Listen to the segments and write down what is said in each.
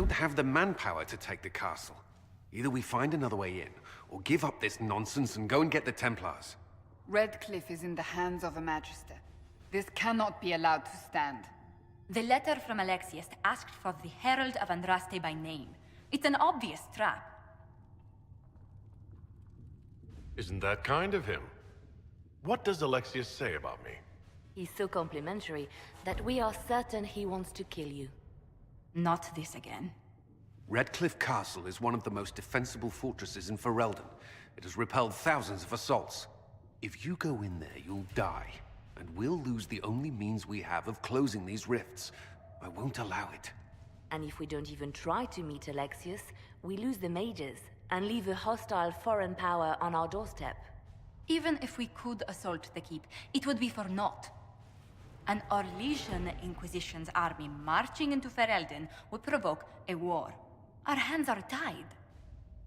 don't have the manpower to take the castle. Either we find another way in, or give up this nonsense and go and get the Templars. Redcliffe is in the hands of a Magister. This cannot be allowed to stand. The letter from Alexius asked for the Herald of Andraste by name. It's an obvious trap. Isn't that kind of him? What does Alexius say about me? He's so complimentary that we are certain he wants to kill you. Not this again. Redcliffe Castle is one of the most defensible fortresses in Ferelden. It has repelled thousands of assaults. If you go in there, you'll die. And we'll lose the only means we have of closing these rifts. I won't allow it. And if we don't even try to meet Alexius, we lose the mages and leave a hostile foreign power on our doorstep. Even if we could assault the keep, it would be for naught. An Orlesian Inquisition's army marching into Ferelden would provoke a war. Our hands are tied.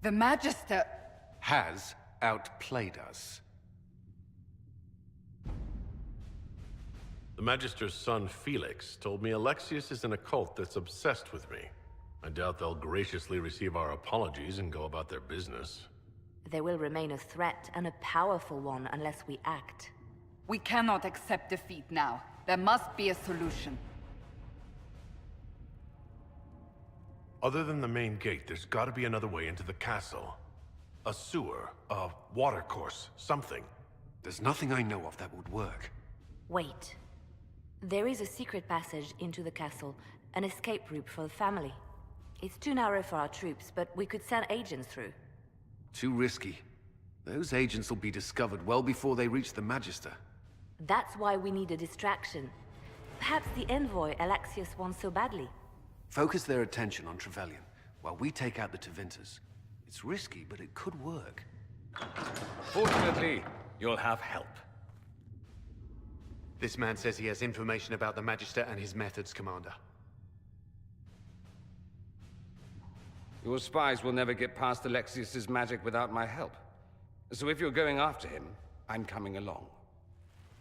The Magister... has outplayed us. The Magister's son, Felix, told me Alexius is in a cult that's obsessed with me. I doubt they'll graciously receive our apologies and go about their business. They will remain a threat, and a powerful one, unless we act. We cannot accept defeat now. There must be a solution. Other than the main gate, there's gotta be another way into the castle. A sewer, a watercourse, something. There's nothing I know of that would work. Wait. There is a secret passage into the castle, an escape route for the family. It's too narrow for our troops, but we could send agents through. Too risky. Those agents will be discovered well before they reach the Magister. That's why we need a distraction. Perhaps the envoy Alexius wants so badly. Focus their attention on Trevelyan, while we take out the Tevinters. It's risky, but it could work. Fortunately, you'll have help. This man says he has information about the Magister and his methods, Commander. Your spies will never get past Alexius's magic without my help. So if you're going after him, I'm coming along.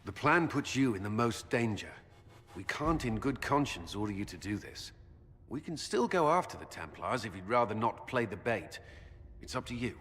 The plan puts you in the most danger. We can't in good conscience order you to do this. We can still go after the Templars if you'd rather not play the bait. It's up to you.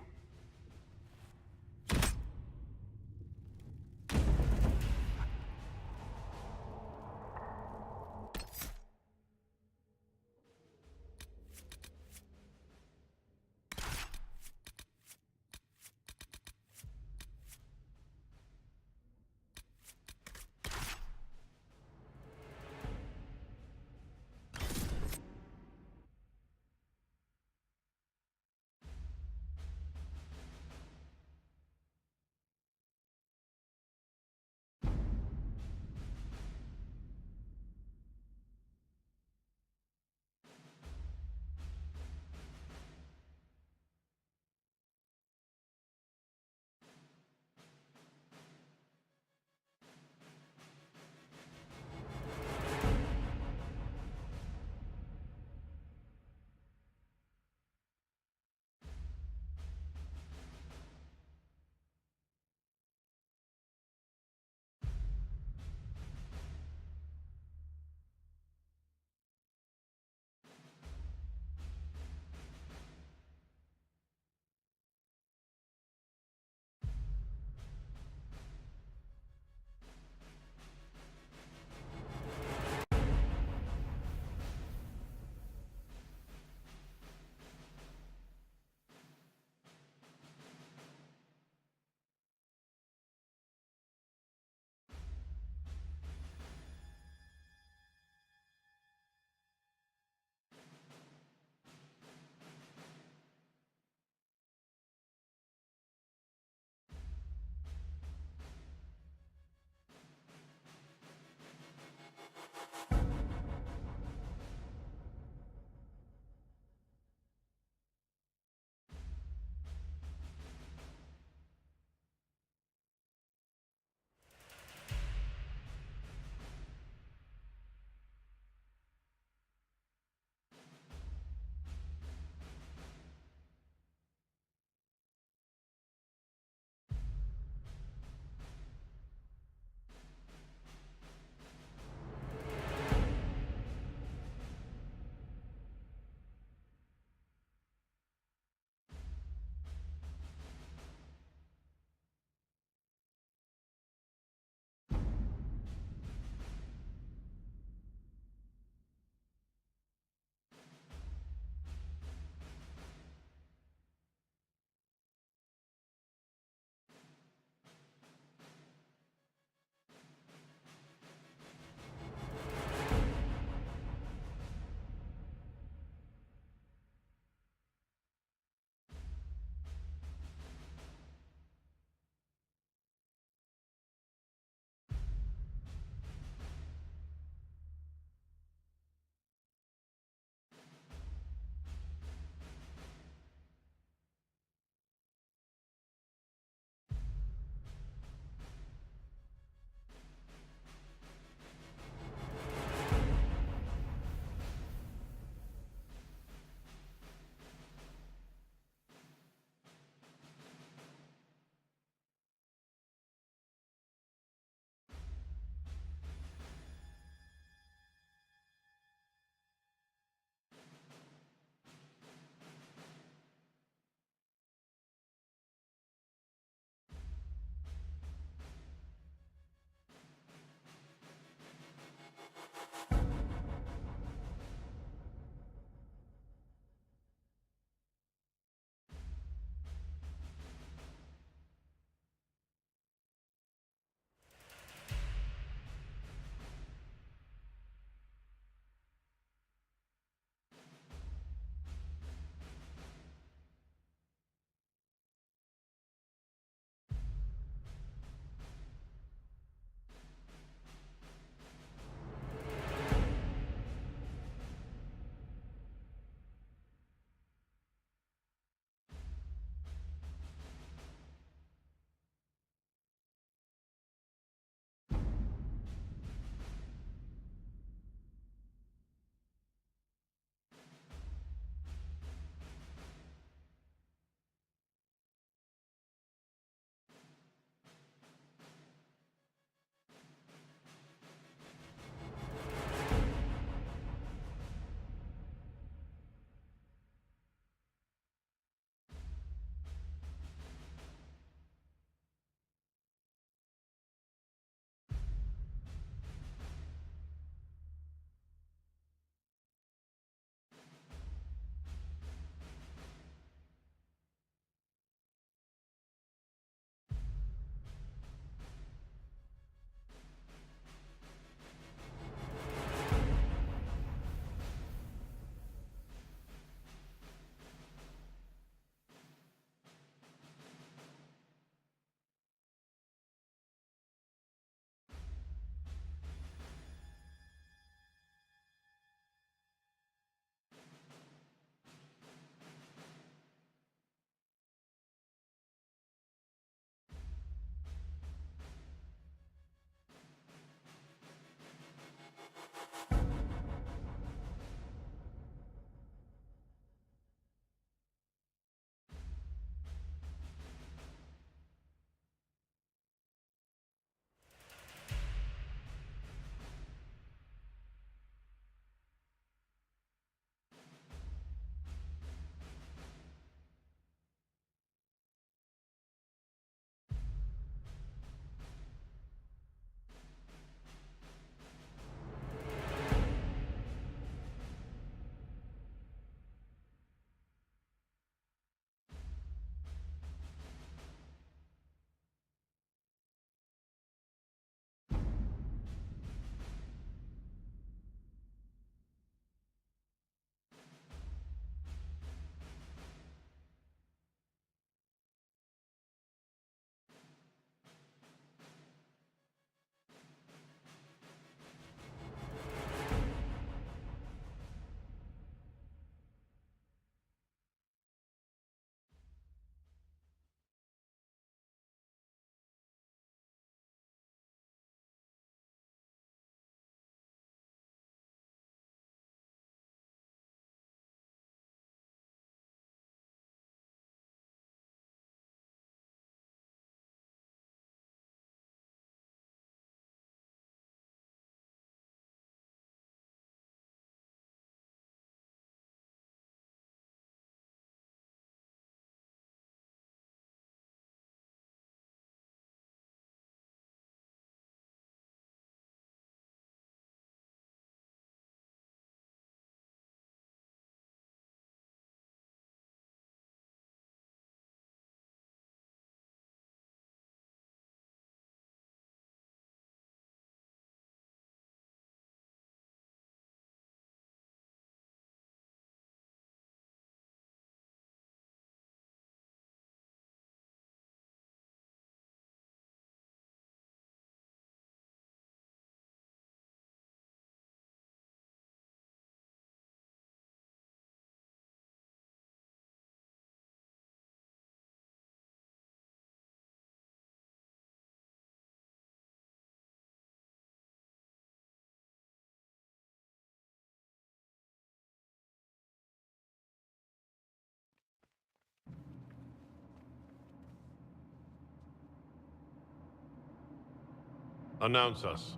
Announce us.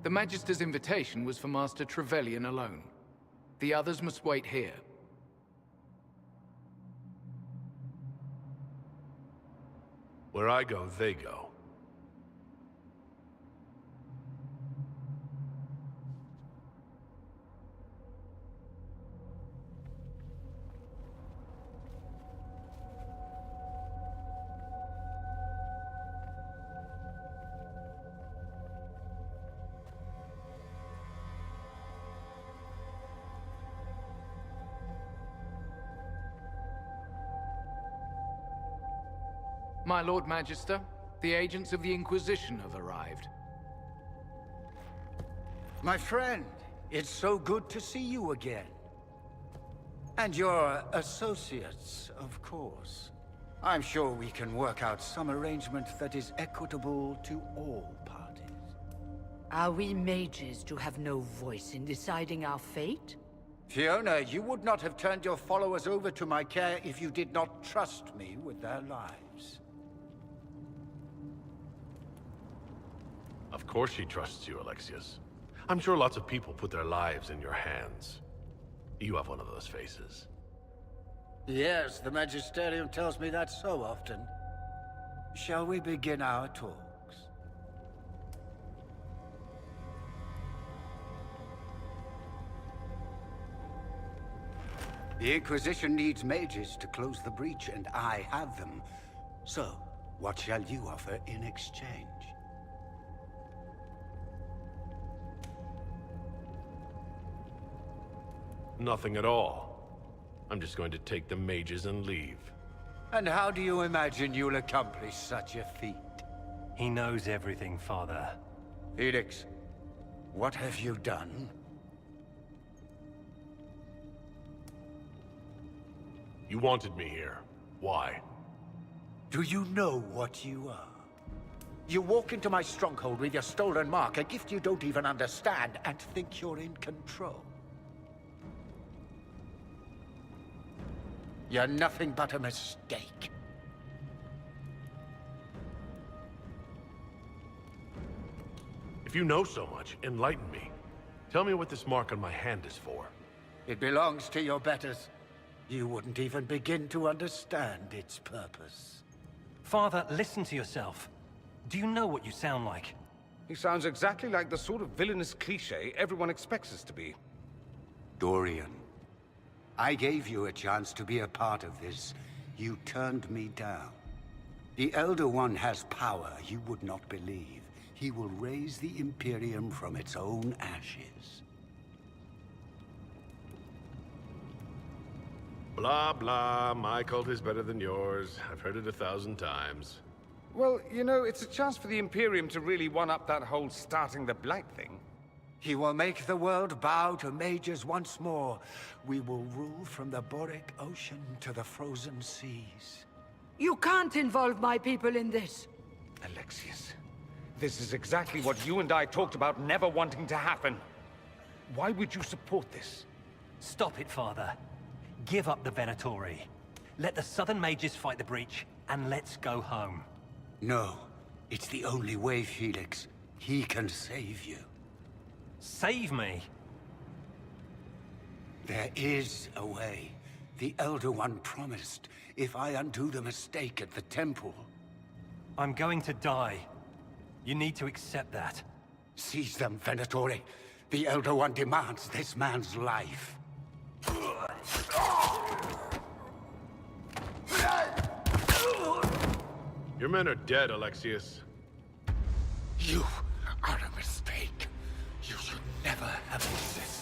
The Magister's invitation was for Master Trevelyan alone. The others must wait here. Where I go, they go. My Lord Magister, the agents of the Inquisition have arrived. My friend, it's so good to see you again. And your associates, of course. I'm sure we can work out some arrangement that is equitable to all parties. Are we mages to have no voice in deciding our fate? Fiona, you would not have turned your followers over to my care if you did not trust me with their lives. Of course she trusts you, Alexius. I'm sure lots of people put their lives in your hands. You have one of those faces. Yes, the Magisterium tells me that so often. Shall we begin our talks? The Inquisition needs mages to close the breach, and I have them. So, what shall you offer in exchange? Nothing at all. I'm just going to take the mages and leave. And how do you imagine you'll accomplish such a feat? He knows everything, Father. Felix, what have you done? You wanted me here. Why? Do you know what you are? You walk into my stronghold with your stolen mark, a gift you don't even understand, and think you're in control. You're nothing but a mistake. If you know so much, enlighten me. Tell me what this mark on my hand is for. It belongs to your betters. You wouldn't even begin to understand its purpose. Father, listen to yourself. Do you know what you sound like? He sounds exactly like the sort of villainous cliché everyone expects us to be. Dorian, I gave you a chance to be a part of this. You turned me down. The Elder One has power you would not believe. He will raise the Imperium from its own ashes. Blah, blah. My cult is better than yours. I've heard it 1,000 times. Well, you know, it's a chance for the Imperium to really one-up that whole starting the Blight thing. He will make the world bow to mages once more. We will rule from the Boric Ocean to the frozen seas. You can't involve my people in this. Alexius, this is exactly what you and I talked about never wanting to happen. Why would you support this? Stop it, Father. Give up the Venatori. Let the Southern Mages fight the breach, and let's go home. No, it's the only way, Felix. He can save you. Save me? There is a way. The Elder One promised, if I undo the mistake at the temple. I'm going to die. You need to accept that. Seize them, Venatori. The Elder One demands this man's life. Your men are dead, Alexius. You are a mistake. You should never have existed.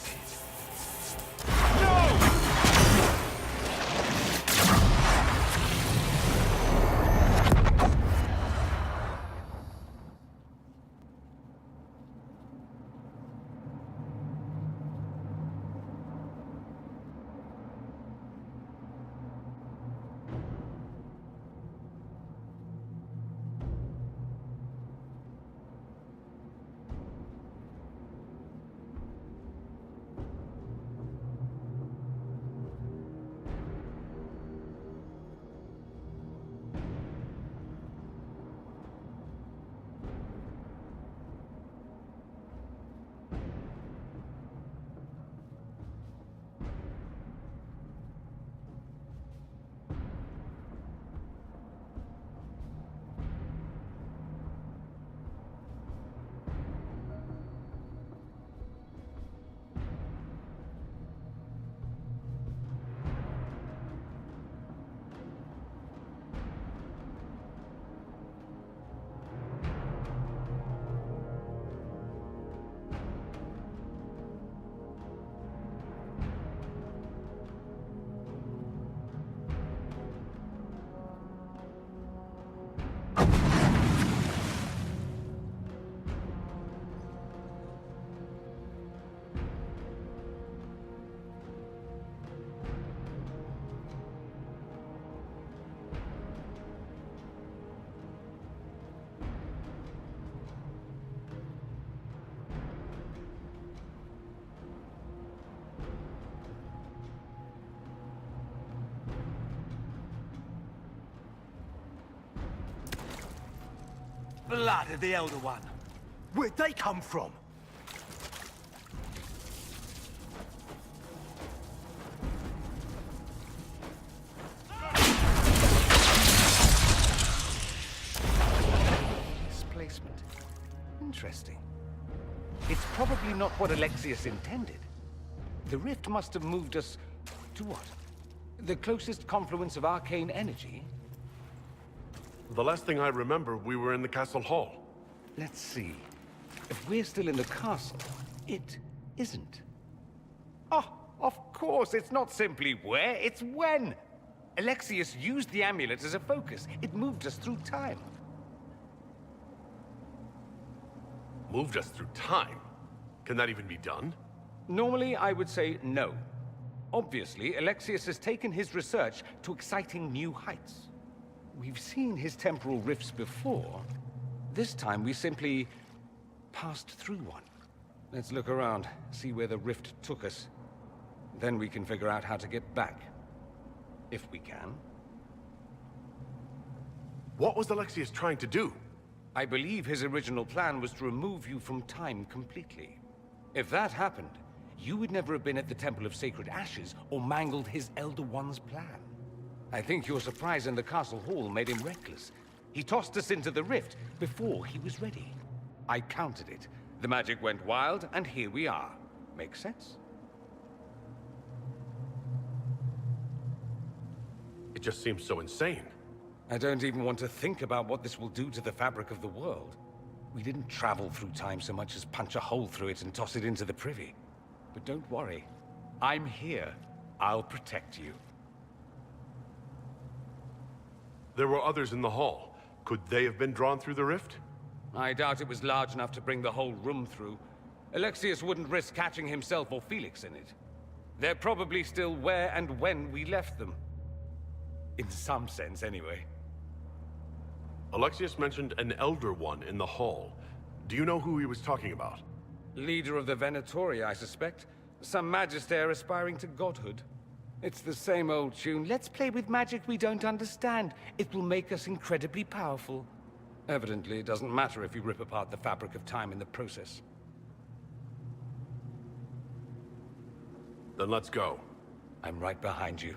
blood of the Elder One. Where'd they come from? Displacement. Interesting. It's probably not what Alexius intended. The rift must have moved us to what? The closest confluence of arcane energy? The last thing I remember, we were in the castle hall. Let's see. If we're still in the castle, it isn't. Oh, of course, it's not simply where, it's when! Alexius used the amulet as a focus. It moved us through time. Moved us through time? Can that even be done? Normally, I would say no. Obviously, Alexius has taken his research to exciting new heights. We've seen his temporal rifts before. This time, we simply passed through one. Let's look around, see where the rift took us. Then we can figure out how to get back. If we can. What was Alexius trying to do? I believe his original plan was to remove you from time completely. If that happened, you would never have been at the Temple of Sacred Ashes or mangled his Elder One's plan. I think your surprise in the castle hall made him reckless. He tossed us into the rift before he was ready. I countered it. The magic went wild, and here we are. Make sense? It just seems so insane. I don't even want to think about what this will do to the fabric of the world. We didn't travel through time so much as punch a hole through it and toss it into the privy. But don't worry. I'm here. I'll protect you. There were others in the hall. Could they have been drawn through the rift? I doubt it was large enough to bring the whole room through. Alexius wouldn't risk catching himself or Felix in it. They're probably still where and when we left them. In some sense, anyway. Alexius mentioned an Elder One in the hall. Do you know who he was talking about? Leader of the Venatori, I suspect. Some magister aspiring to godhood. It's the same old tune. Let's play with magic we don't understand. It will make us incredibly powerful. Evidently, it doesn't matter if you rip apart the fabric of time in the process. Then let's go. I'm right behind you.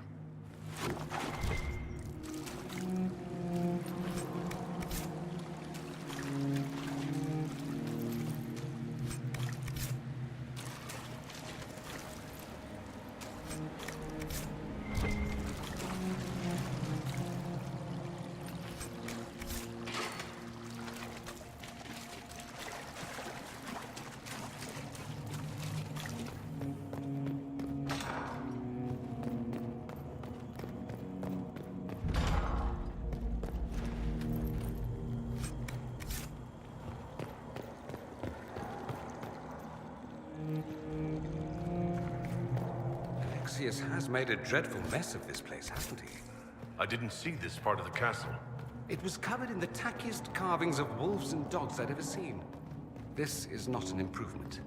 Alexius has made a dreadful mess of this place, hasn't he? I didn't see this part of the castle. It was covered in the tackiest carvings of wolves and dogs I'd ever seen. This is not an improvement.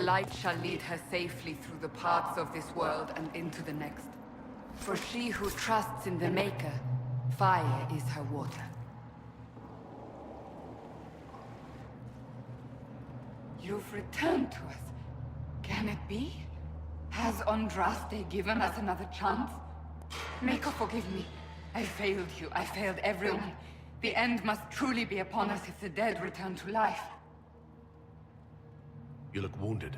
light shall lead her safely through the paths of this world and into the next. For she who trusts in the Maker, fire is her water. You've returned to us. Can it be? Has Andraste given us another chance? Maker, forgive me. I failed you. I failed everyone. The end must truly be upon us if the dead return to life. You look wounded.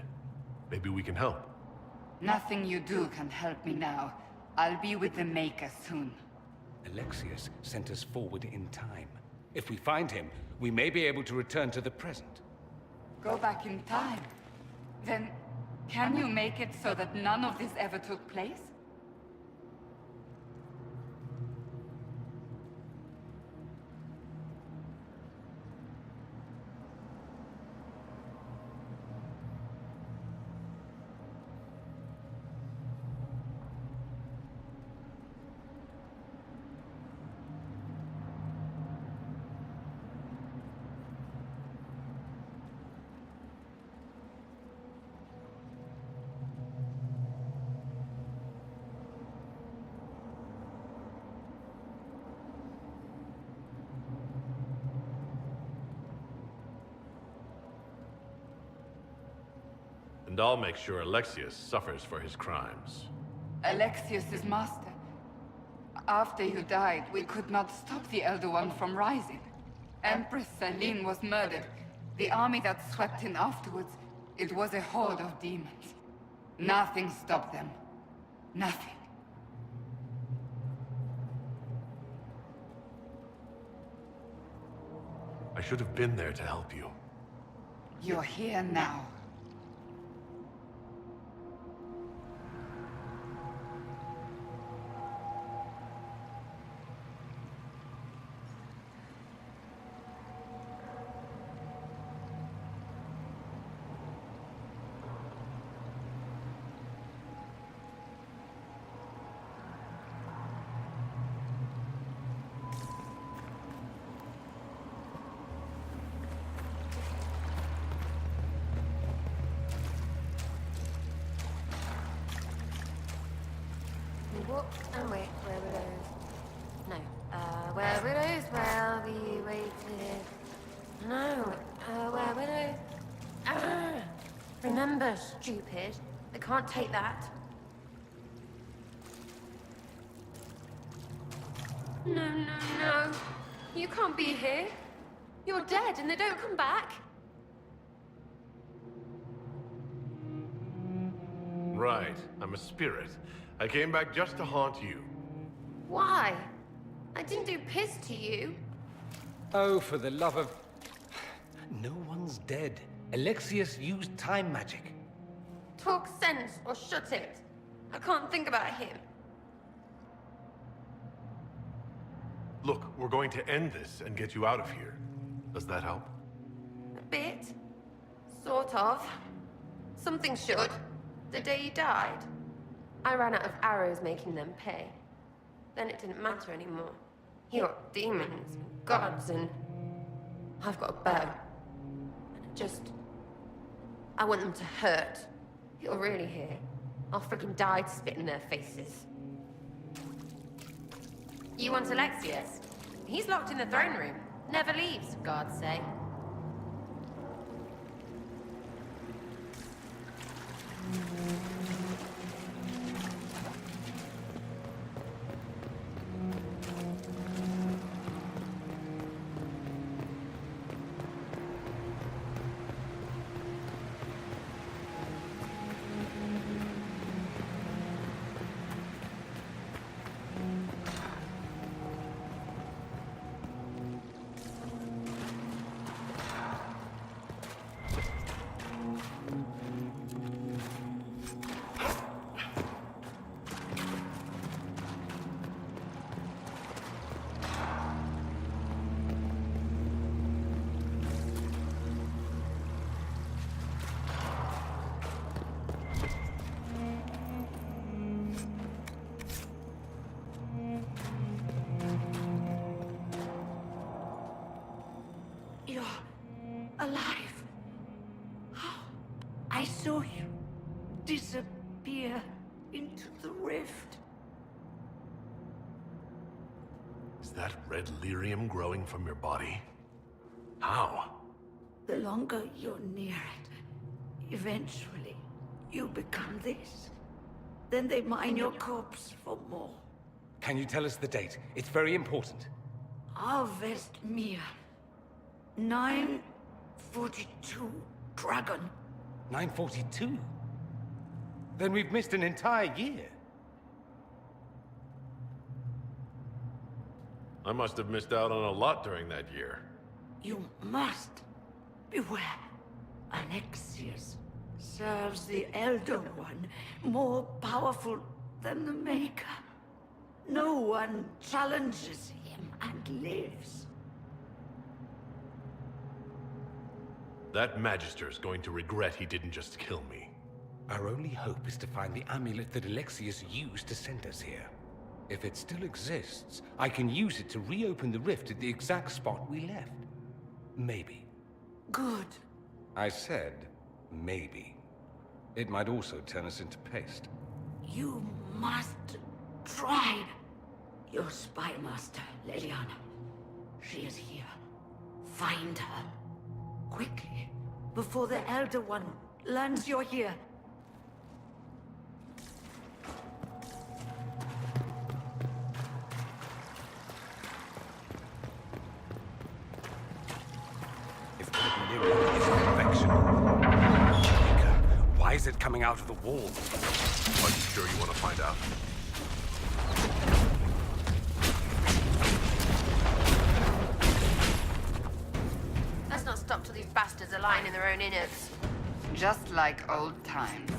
Maybe we can help. Nothing you do can help me now. I'll be with the Maker soon. Alexius sent us forward in time. If we find him, we may be able to return to the present. Go back in time? Then, can you make it so that none of this ever took place? And I'll make sure Alexius suffers for his crimes. Alexius is master. After you died, we could not stop the Elder One from rising. Empress Celine was murdered. The army that swept in afterwards, it was a horde of demons. Nothing stopped them. Nothing. I should have been there to help you. You're here now. What? Oh wait, where widows? No. Where widows? Well, we waited. No. Where widows? Remember, stupid. I can't take that. No, no, no. You can't be here. You're dead and they don't come back. Right, I'm a spirit. I came back just to haunt you. Why? I didn't do piss to you. Oh, for the love of... No one's dead. Alexius used time magic. Talk sense or shut it. I can't think about him. Look, we're going to end this and get you out of here. Does that help? A bit. Sort of. Something should. The day you died. I ran out of arrows making them pay. Then it didn't matter anymore. You got demons and gods and... I've got a bow. And I want them to hurt. If you're really here, I'll freaking die to spit in their faces. You want Alexius? He's locked in the throne room. Never leaves, guards say. disappear into the rift. Is that red lyrium growing from your body? How? The longer you're near it, eventually you become this. Then they mine your corpse for more. Can you tell us the date? It's very important. Harvest Mir. 942 Dragon. 942? Then we've missed an entire year. I must have missed out on a lot during that year. You must beware. Alexius serves the Elder One, more powerful than the Maker. No one challenges him and lives. That Magister is going to regret he didn't just kill me. Our only hope is to find the amulet that Alexius used to send us here. If it still exists, I can use it to reopen the rift at the exact spot we left. Maybe. Good. I said, maybe. It might also turn us into paste. You must try. Your spy master, Leliana. She is here. Find her. Quickly, before the Elder One learns you're here. If Lyrium is an infection, why is it coming out of the wall? Are you sure you want to find out? Let's not stop till these bastards are lying in their own innards. Just like old times.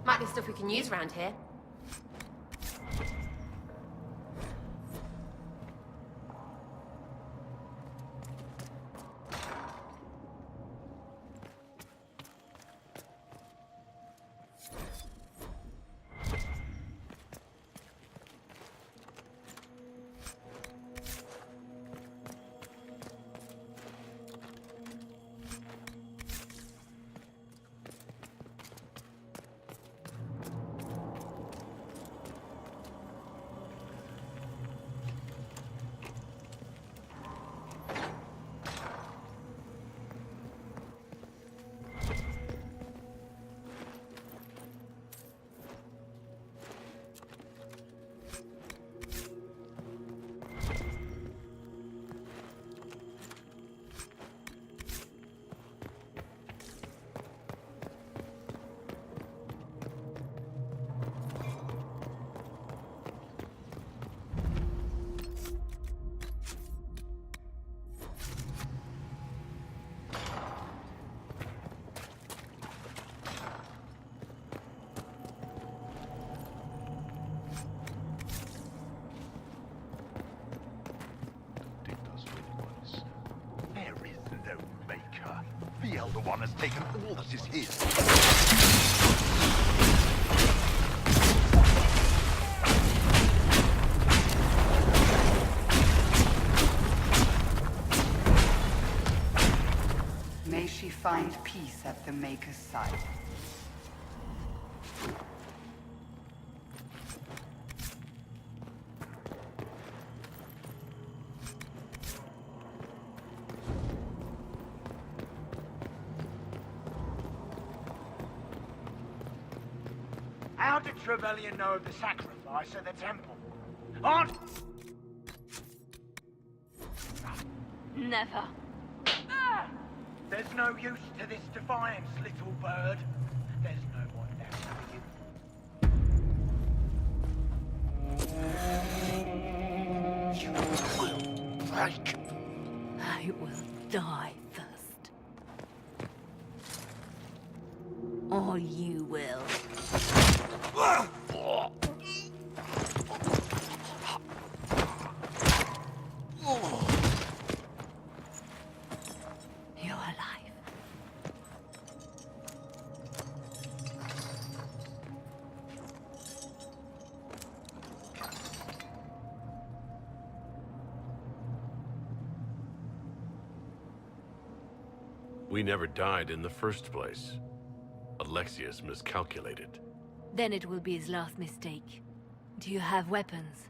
Might be stuff we can use around here. The Elder One has taken all that is his. May she find peace at the Maker's side. How did Trevelyan know of the sacrifice at the temple? Aren't... Never. There's no use to this defiance, little bird. There's no one left for you. You will break. I will die first. Or you will. her life. We never died in the first place. Alexius miscalculated. Then it will be his last mistake. Do you have weapons?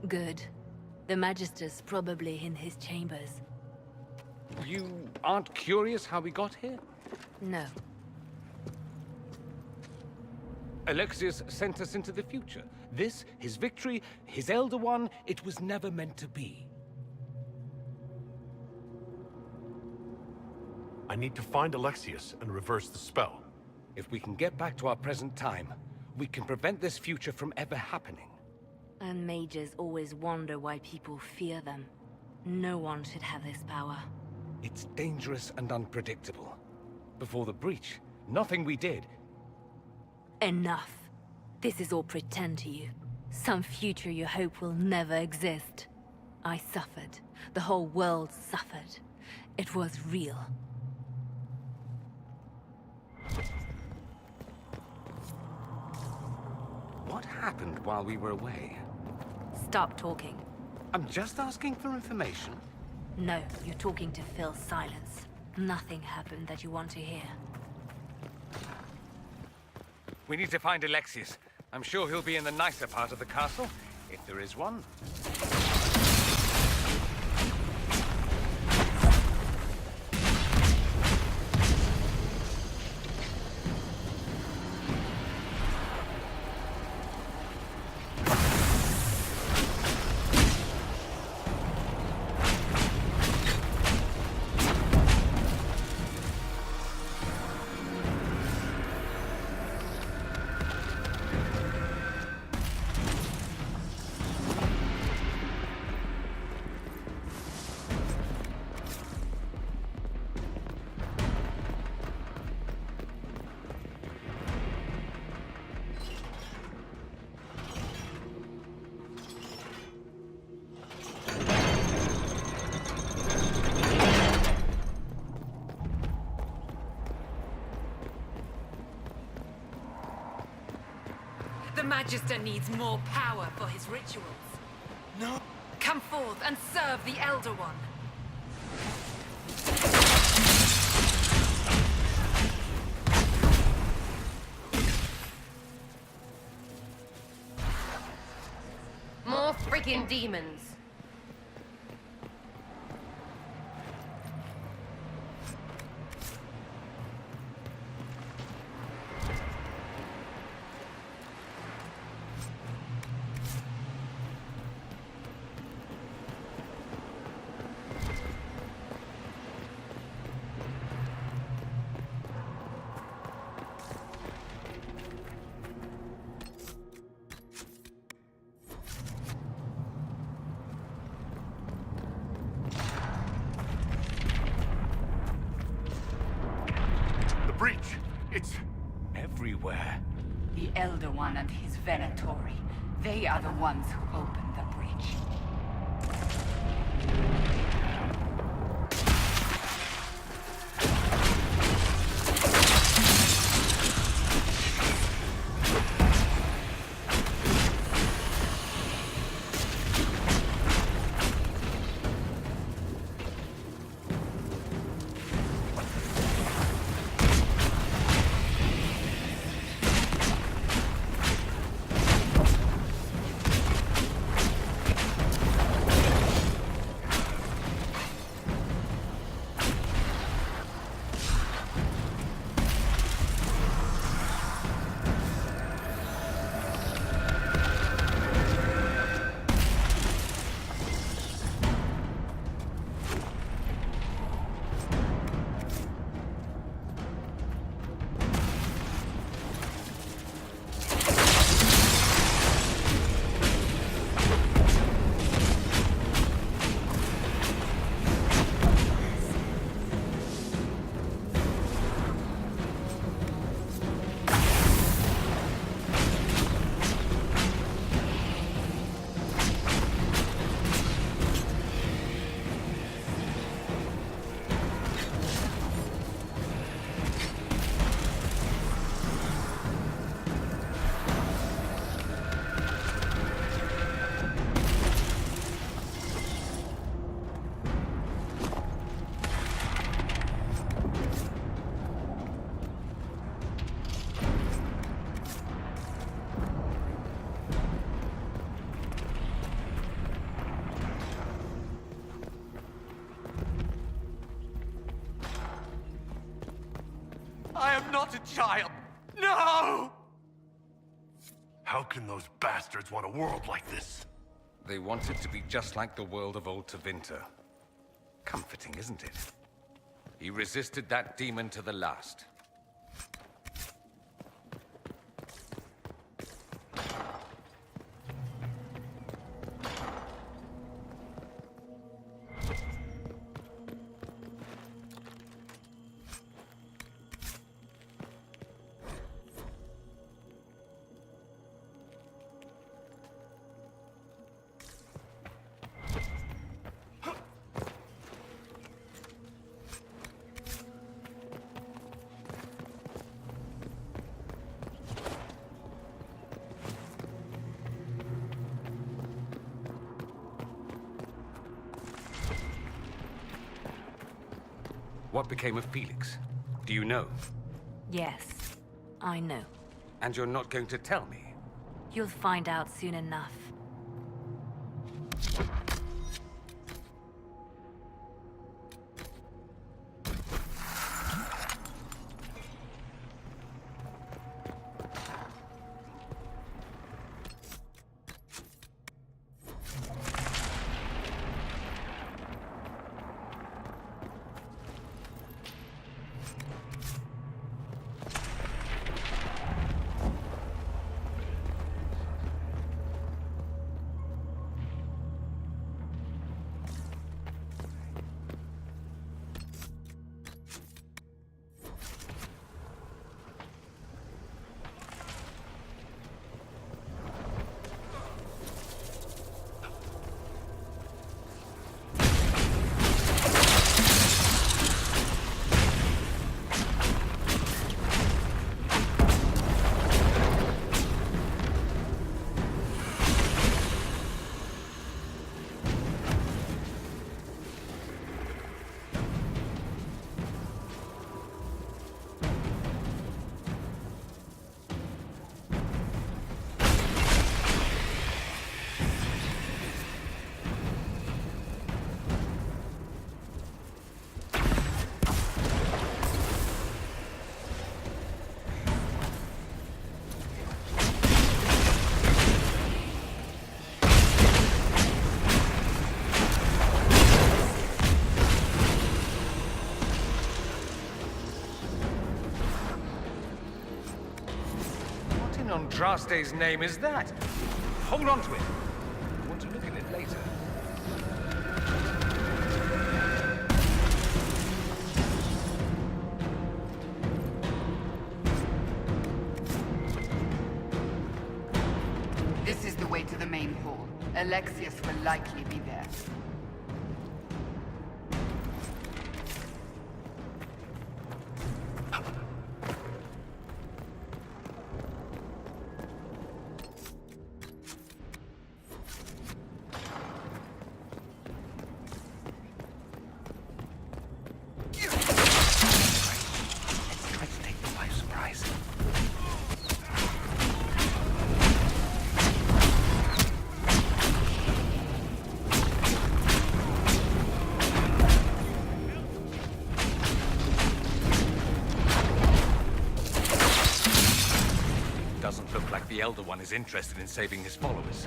Good. The Magister's probably in his chambers. You aren't curious how we got here? No. Alexius sent us into the future. This, his victory, his Elder One, it was never meant to be. I need to find Alexius and reverse the spell. If we can get back to our present time, we can prevent this future from ever happening. And mages always wonder why people fear them. No one should have this power. It's dangerous and unpredictable. Before the breach, nothing we did. Enough. This is all pretend to you. Some future you hope will never exist. I suffered. The whole world suffered. It was real. What happened while we were away? Stop talking. I'm just asking for information. No, you're talking to fill silence. Nothing happened that you want to hear. We need to find Alexius. I'm sure he'll be in the nicer part of the castle, if there is one. The Magister needs more power for his rituals. No. Come forth and serve the Elder One. More freaking demons. It's everywhere. The Elder One and his Venatori. They are the ones who opened the breach. I'm not a child! No! How can those bastards want a world like this? They want it to be just like the world of old Tevinter. Comforting, isn't it? He resisted that demon to the last. What became of Felix? Do you know? Yes, I know. And you're not going to tell me? You'll find out soon enough. Andraste's name is that? Hold on to it. I want to look at it later. This is the way to the main hall. Alexius will likely be there. The Elder One is interested in saving his followers.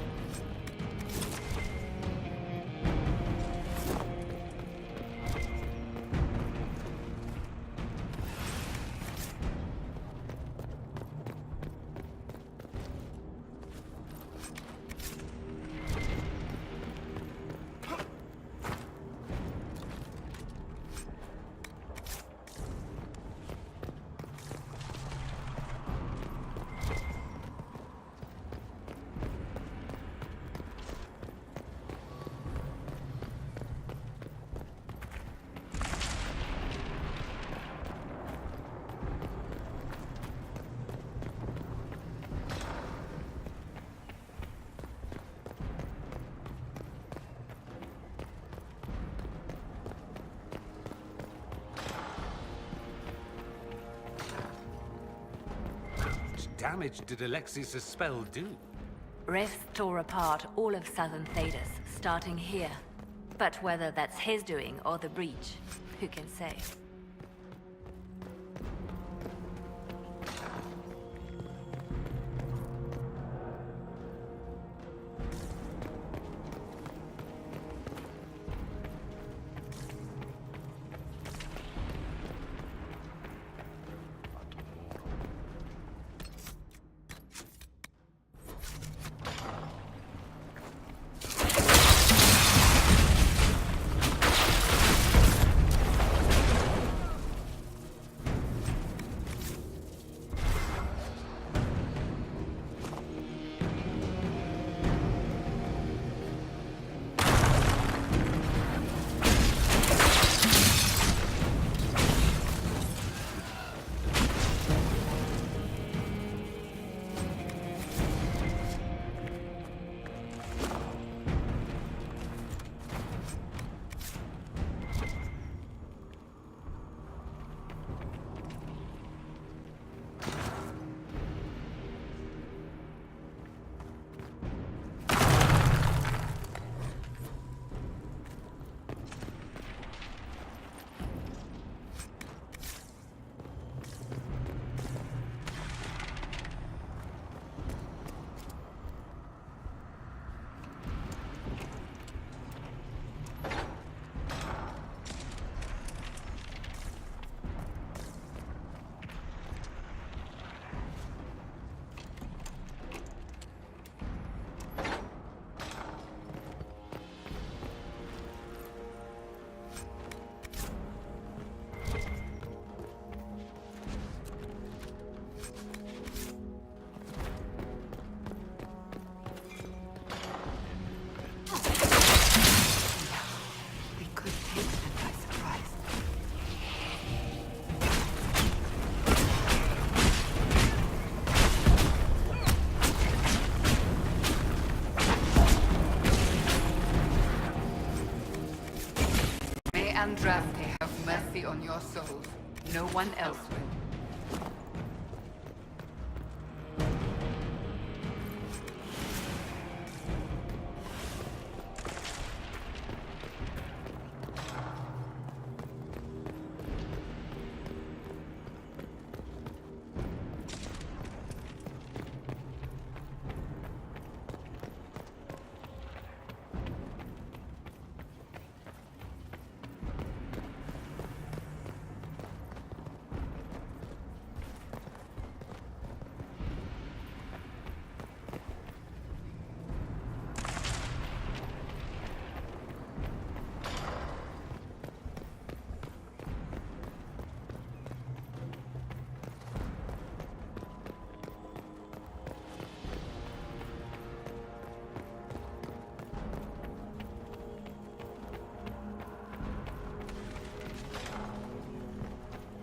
Damage did Alexius' spell do? Rifts tore apart all of southern Thedas, starting here. But whether that's his doing or the breach, who can say? Andraste have mercy on your souls. No one else will.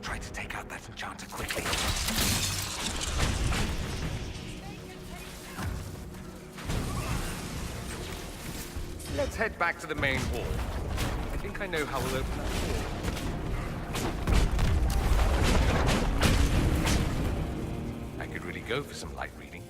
Try to take out that enchanter quickly. Let's head back to the main hall. I think I know how we'll open that door. I could really go for some light reading.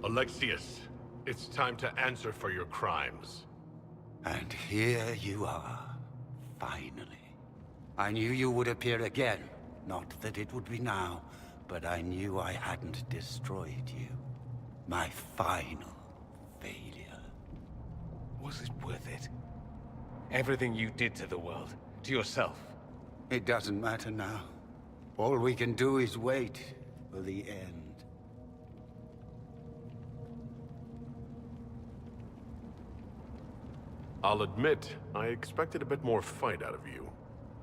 Alexius, it's time to answer for your crimes. And here you are, finally. I knew you would appear again. Not that it would be now, but I knew I hadn't destroyed you. My final failure. Was it worth it? Everything you did to the world, to yourself. It doesn't matter now. All we can do is wait for the end. I'll admit, I expected a bit more fight out of you.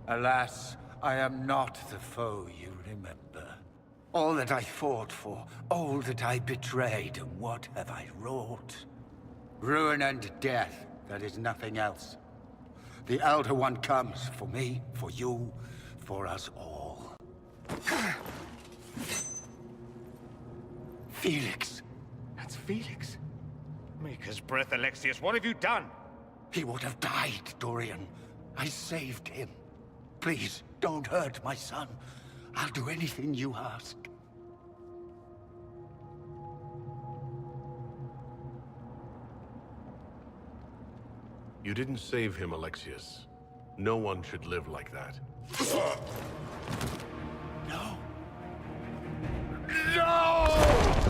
Alas, I am not the foe you remember. All that I fought for, all that I betrayed, and what have I wrought? Ruin and death, that is nothing else. The Elder One comes for me, for you, for us all. Felix. That's Felix. Maker's breath, Alexius, what have you done? He would have died, Dorian. I saved him. Please, don't hurt my son. I'll do anything you ask. You didn't save him, Alexius. No one should live like that. No. No!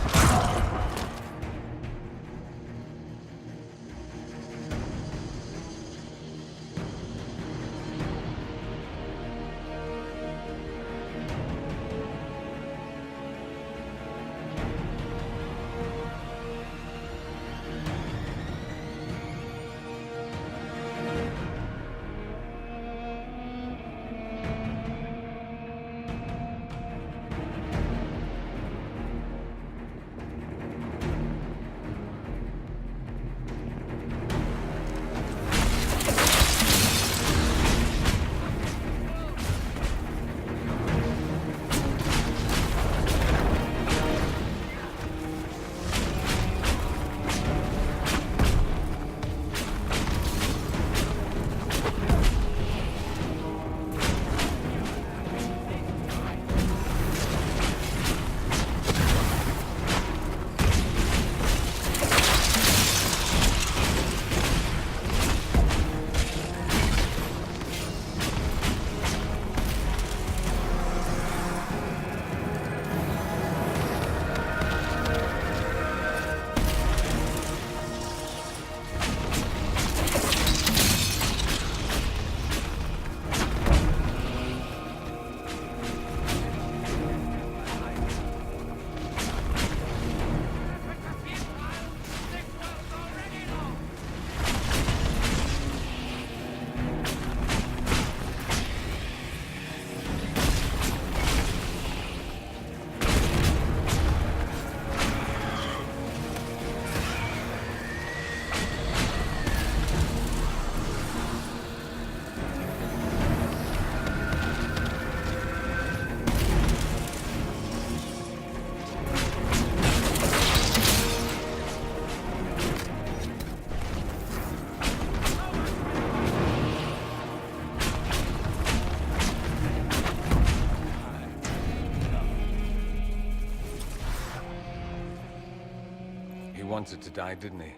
wanted to die, didn't he?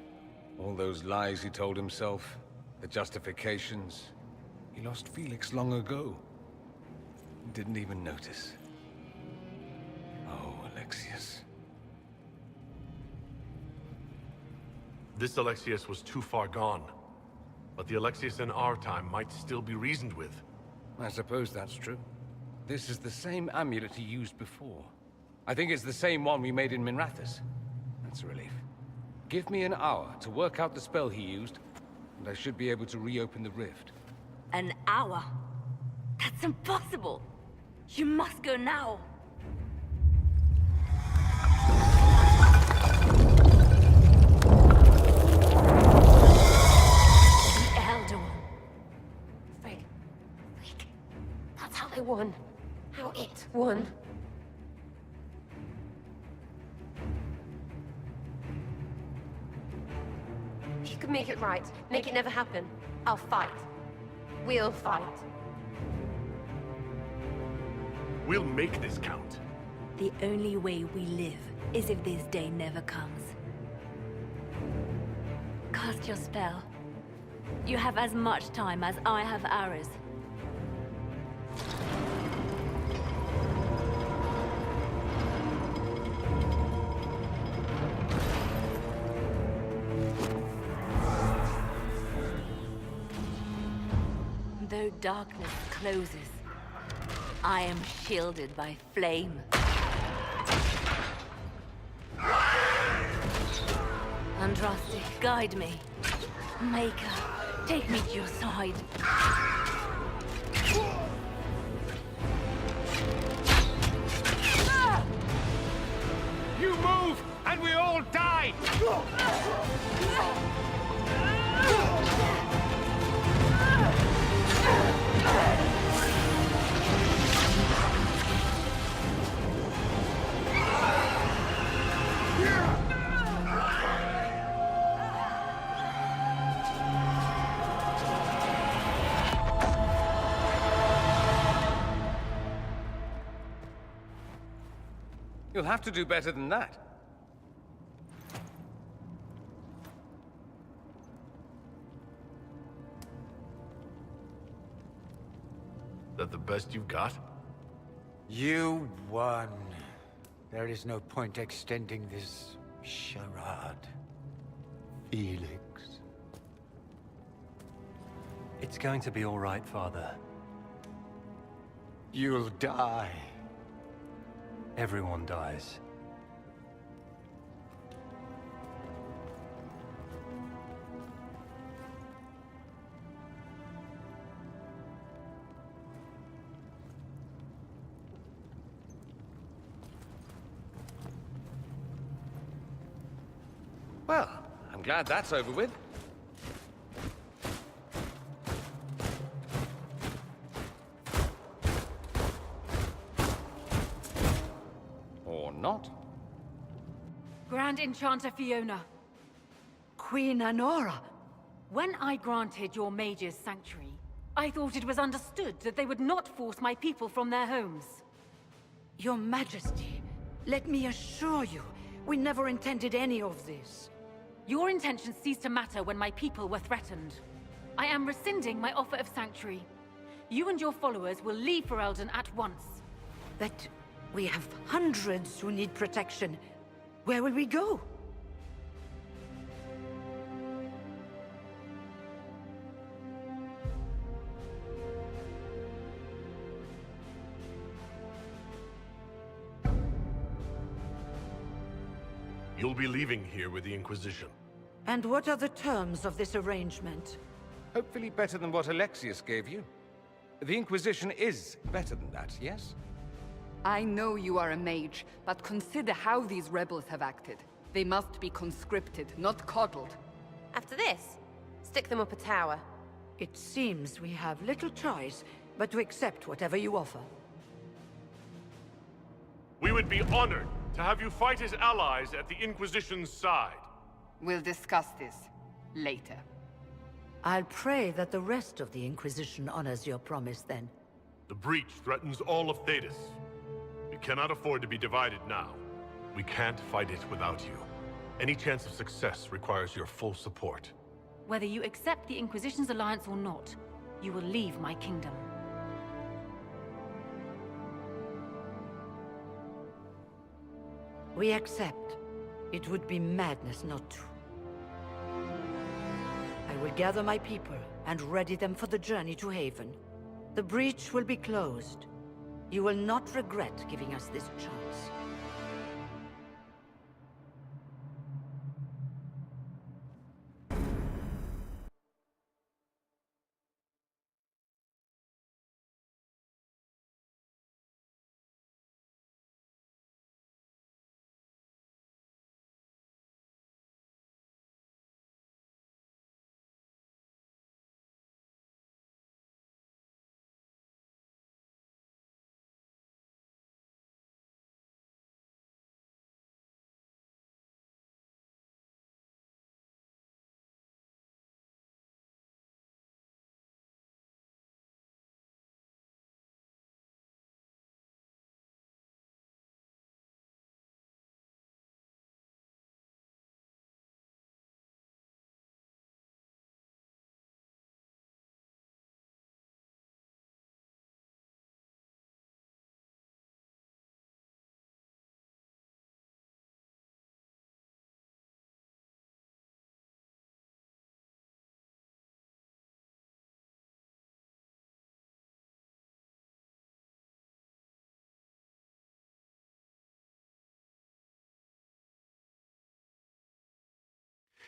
All those lies he told himself, the justifications. He lost Felix long ago. Didn't even notice. Oh, Alexius. This Alexius was too far gone. But the Alexius in our time might still be reasoned with. I suppose that's true. This is the same amulet he used before. I think it's the same one we made in Minrathous. That's a relief. Give me an hour to work out the spell he used, and I should be able to reopen the rift. An hour? That's impossible! You must go now! The Elder One. Frigg. That's how they won. How it won. If you can make it right, make it never happen, I'll fight. We'll fight. We'll make this count. The only way we live is if this day never comes. Cast your spell. You have as much time as I have arrows. Though darkness closes, I am shielded by flame. Andraste, guide me. Maker, take me to your side. You move, and we all die! You'll have to do better than that. That the best you've got? You won. There is no point extending this charade. Felix. It's going to be all right, Father. You'll die. Everyone dies. Well, I'm glad that's over with. Or not. Grand Enchanter Fiona. Queen Anora. When I granted your mages sanctuary, I thought it was understood that they would not force my people from their homes. Your Majesty, let me assure you, we never intended any of this. Your intentions ceased to matter when my people were threatened. I am rescinding my offer of sanctuary. You and your followers will leave Ferelden at once. But we have hundreds who need protection. Where will we go? You'll be leaving here with the Inquisition. And what are the terms of this arrangement? Hopefully better than what Alexius gave you. The Inquisition is better than that, yes? I know you are a mage, but consider how these rebels have acted. They must be conscripted, not coddled. After this, stick them up a tower. It seems we have little choice but to accept whatever you offer. We would be honored to have you fight as allies at the Inquisition's side. We'll discuss this later. I'll pray that the rest of the Inquisition honors your promise then. The breach threatens all of Thedas. We cannot afford to be divided now. We can't fight it without you. Any chance of success requires your full support. Whether you accept the Inquisition's alliance or not, you will leave my kingdom. We accept. It would be madness not to. I will gather my people and ready them for the journey to Haven. The breach will be closed. You will not regret giving us this chance.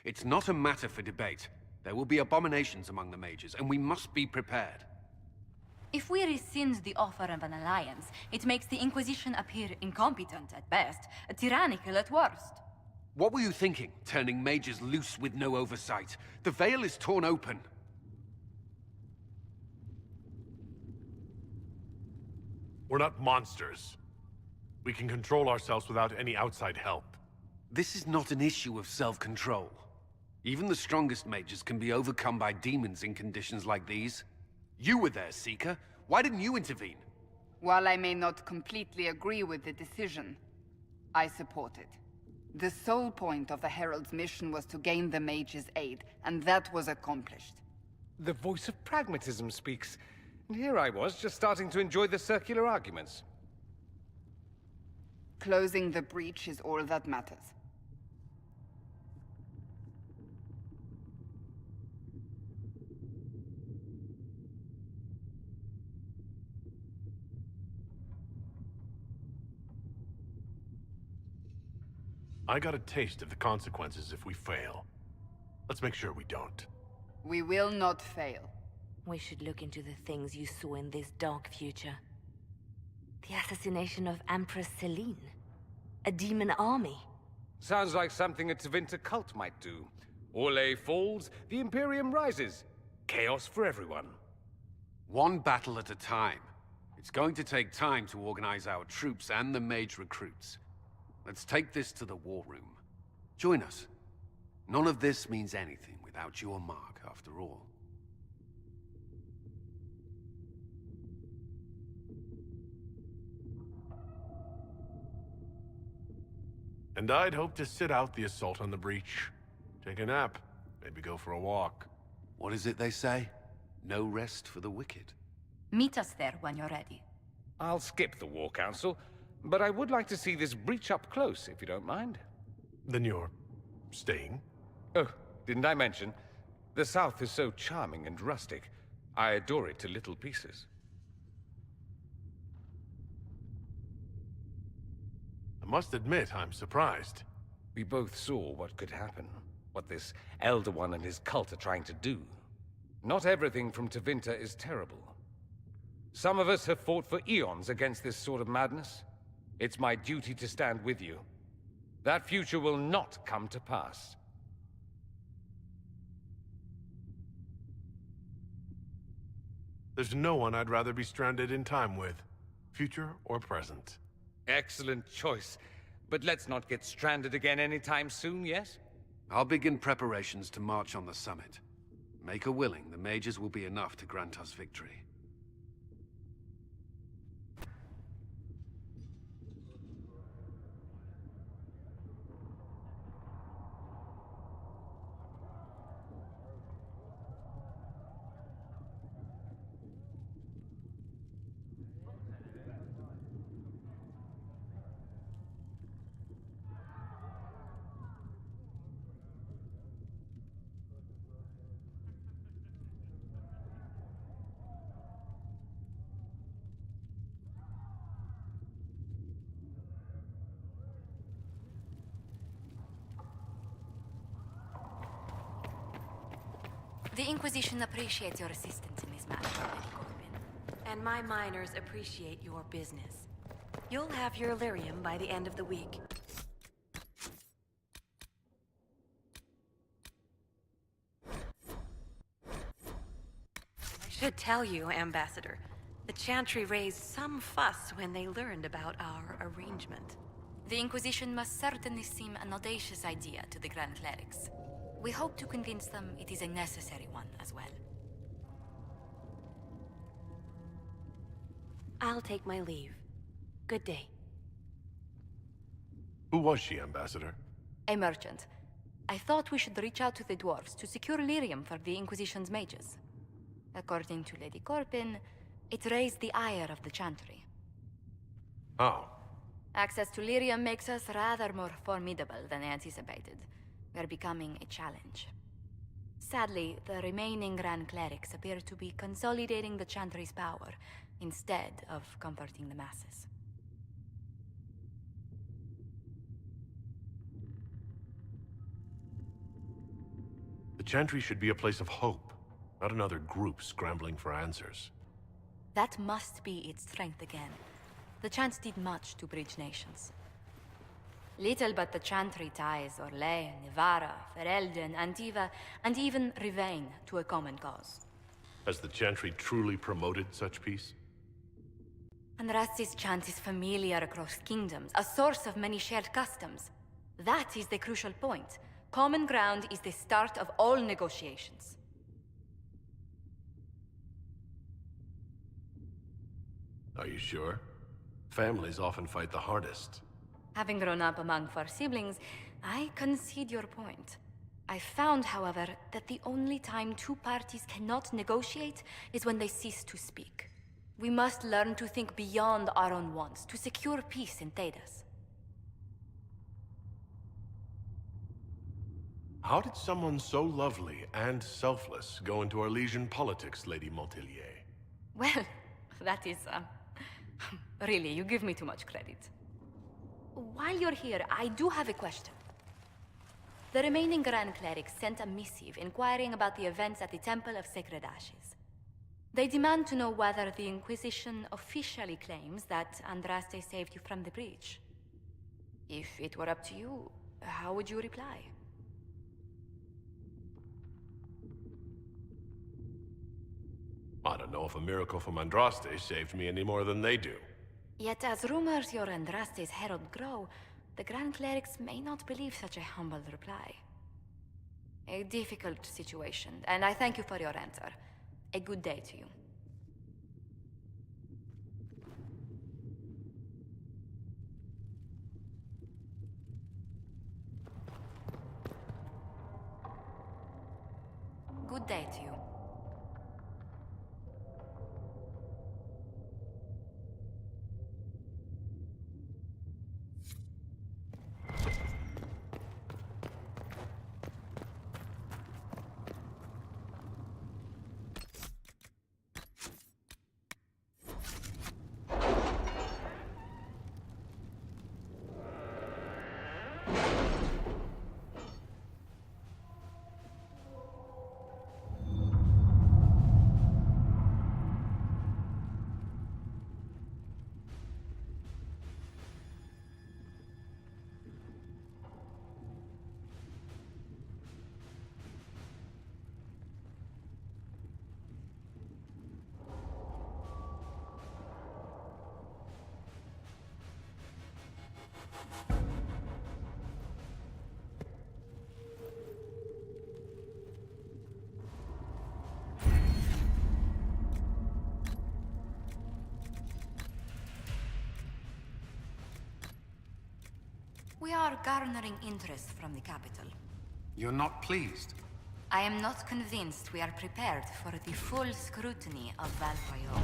It's not a matter for debate. There will be abominations among the mages, and we must be prepared. If we rescind the offer of an alliance, it makes the Inquisition appear incompetent at best, tyrannical at worst. What were you thinking, turning mages loose with no oversight? The veil is torn open. We're not monsters. We can control ourselves without any outside help. This is not an issue of self-control. Even the strongest mages can be overcome by demons in conditions like these. You were there, Seeker. Why didn't you intervene? While I may not completely agree with the decision, I support it. The sole point of the Herald's mission was to gain the mage's aid, and that was accomplished. The voice of pragmatism speaks. And here I was, just starting to enjoy the circular arguments. Closing the breach is all that matters. I got a taste of the consequences if we fail. Let's make sure we don't. We will not fail. We should look into the things you saw in this dark future. The assassination of Empress Celine. A demon army. Sounds like something a Tevinter cult might do. Orlais falls, the Imperium rises. Chaos for everyone. One battle at a time. It's going to take time to organize our troops and the mage recruits. Let's take this to the war room. Join us. None of this means anything without your mark, after all. And I'd hope to sit out the assault on the breach. Take a nap. Maybe go for a walk. What is it they say? No rest for the wicked. Meet us there when you're ready. I'll skip the War Council, but I would like to see this breach up close, if you don't mind. Then you're staying? Oh, didn't I mention? The South is so charming and rustic. I adore it to little pieces. I must admit, I'm surprised. We both saw what could happen. What this Elder One and his cult are trying to do. Not everything from Tevinter is terrible. Some of us have fought for eons against this sort of madness. It's my duty to stand with you. That future will not come to pass. There's no one I'd rather be stranded in time with, future or present. Excellent choice. But let's not get stranded again anytime soon, yes? I'll begin preparations to march on the summit. Make her willing, the mages will be enough to grant us victory. The Inquisition appreciates your assistance in this matter, Lady Corbin. And my miners appreciate your business. You'll have your lyrium by the end of the week. I should tell you, Ambassador, the Chantry raised some fuss when they learned about our arrangement. The Inquisition must certainly seem an audacious idea to the Grand Clerics. We hope to convince them it is a necessary one as well. I'll take my leave. Good day. Who was she, Ambassador? A merchant. I thought we should reach out to the dwarves to secure lyrium for the Inquisition's mages. According to Lady Corbin, it raised the ire of the Chantry. How? Access to lyrium makes us rather more formidable than anticipated. We are becoming a challenge. Sadly, the remaining Grand Clerics appear to be consolidating the Chantry's power, instead of comforting the masses. The Chantry should be a place of hope, not another group scrambling for answers. That must be its strength again. The Chants did much to bridge nations. Little but the Chantry ties Orlais, Nevarra, Ferelden, Antiva, and even Rivain to a common cause. Has the Chantry truly promoted such peace? Andraste's chant is familiar across kingdoms, a source of many shared customs. That is the crucial point. Common ground is the start of all negotiations. Are you sure? Families often fight the hardest. Having grown up among four siblings, I concede your point. I found, however, that the only time two parties cannot negotiate is when they cease to speak. We must learn to think beyond our own wants, to secure peace in Thedas. How did someone so lovely and selfless go into Arlesian politics, Lady Montillier? Well, that is, really, you give me too much credit. While you're here, I do have a question. The remaining Grand Clerics sent a missive inquiring about the events at the Temple of Sacred Ashes. They demand to know whether the Inquisition officially claims that Andraste saved you from the breach. If it were up to you, how would you reply? I don't know if a miracle from Andraste saved me any more than they do. Yet as rumors your Andraste's herald grow, the Grand Clerics may not believe such a humble reply. A difficult situation, and I thank you for your answer. A good day to you. Good day to you. We are garnering interest from the capital. You're not pleased? I am not convinced we are prepared for the full scrutiny of Val Royeaux.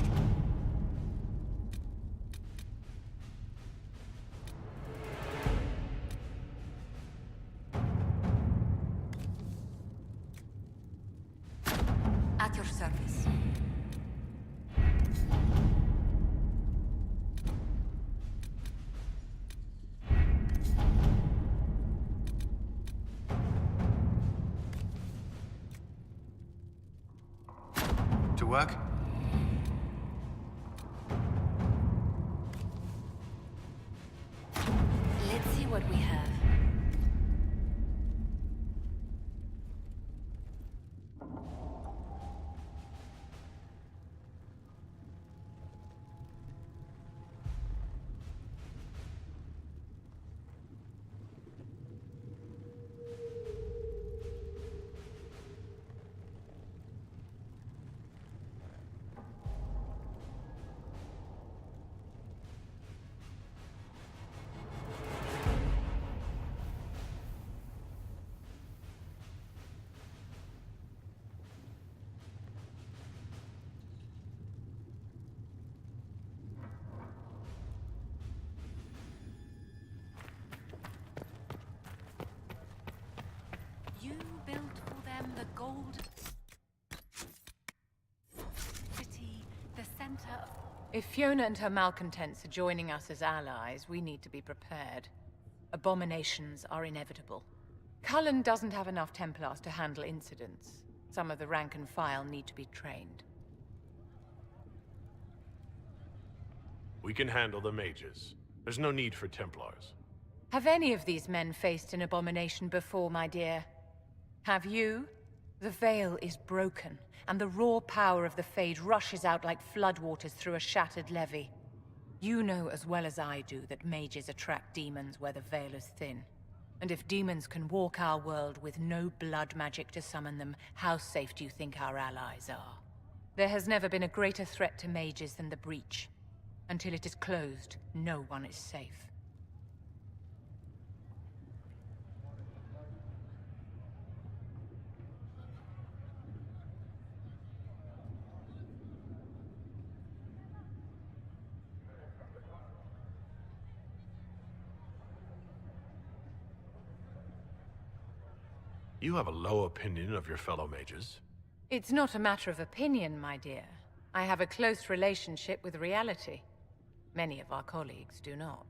At your service. to work? Let's see what we have. You built for them the gold city, the center of... If Fiona and her malcontents are joining us as allies, we need to be prepared. Abominations are inevitable. Cullen doesn't have enough Templars to handle incidents. Some of the rank and file need to be trained. We can handle the mages. There's no need for Templars. Have any of these men faced an abomination before, my dear? Have you? The veil is broken, and the raw power of the Fade rushes out like floodwaters through a shattered levee. You know as well as I do that mages attract demons where the veil is thin. And if demons can walk our world with no blood magic to summon them, how safe do you think our allies are? There has never been a greater threat to mages than the Breach. Until it is closed, no one is safe. You have a low opinion of your fellow mages. It's not a matter of opinion, my dear. I have a close relationship with reality. Many of our colleagues do not.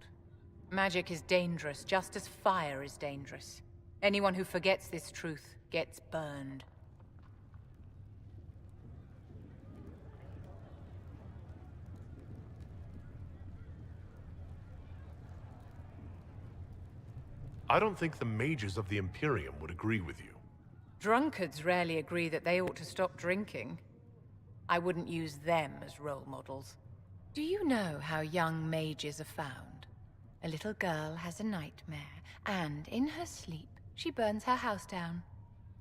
Magic is dangerous, just as fire is dangerous. Anyone who forgets this truth gets burned. I don't think the mages of the Imperium would agree with you. Drunkards rarely agree that they ought to stop drinking. I wouldn't use them as role models. Do you know how young mages are found? A little girl has a nightmare, and in her sleep, she burns her house down.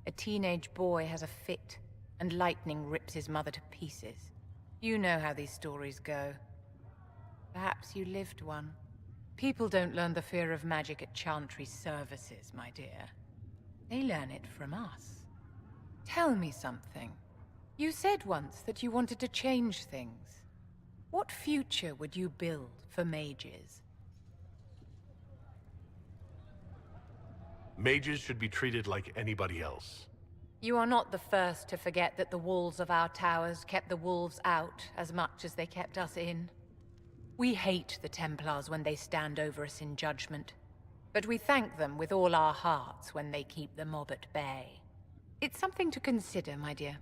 A teenage boy has a fit, and lightning rips his mother to pieces. You know how these stories go. Perhaps you lived one. People don't learn the fear of magic at Chantry services, my dear. They learn it from us. Tell me something. You said once that you wanted to change things. What future would you build for mages? Mages should be treated like anybody else. You are not the first to forget that the walls of our towers kept the wolves out as much as they kept us in. We hate the Templars when they stand over us in judgment, but we thank them with all our hearts when they keep the mob at bay. It's something to consider, my dear.